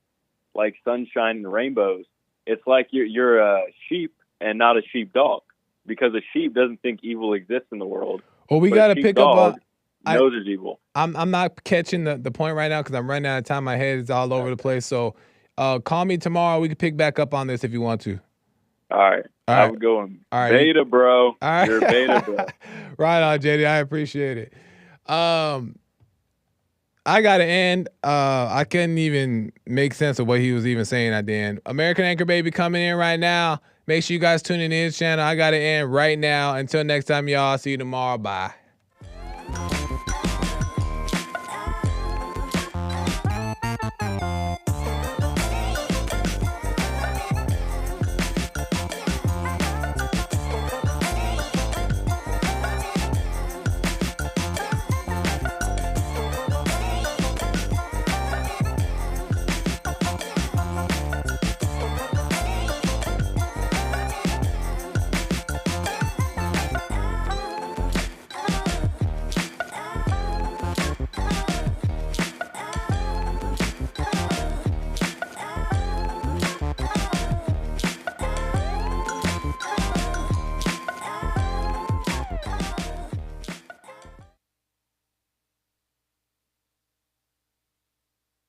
Speaker 8: sunshine and rainbows. It's like you're a sheep and not a sheepdog, because a sheep doesn't think evil exists in the world.
Speaker 2: Well, we got to pick up on.
Speaker 8: Knows it's evil.
Speaker 2: I'm not catching the point right now because I'm running out of time. My head is all over the place. So call me tomorrow. We can pick back up on this if you want to.
Speaker 8: All right. Have a good one.
Speaker 2: All right.
Speaker 8: Beta, bro.
Speaker 2: All right.
Speaker 8: You're beta, bro.
Speaker 2: Right on, JD. I appreciate it. I got to end. I couldn't even make sense of what he was even saying at the end. American Anchor Baby coming in right now. Make sure you guys tune in to his channel. I got to end right now. Until next time, y'all. See you tomorrow. Bye.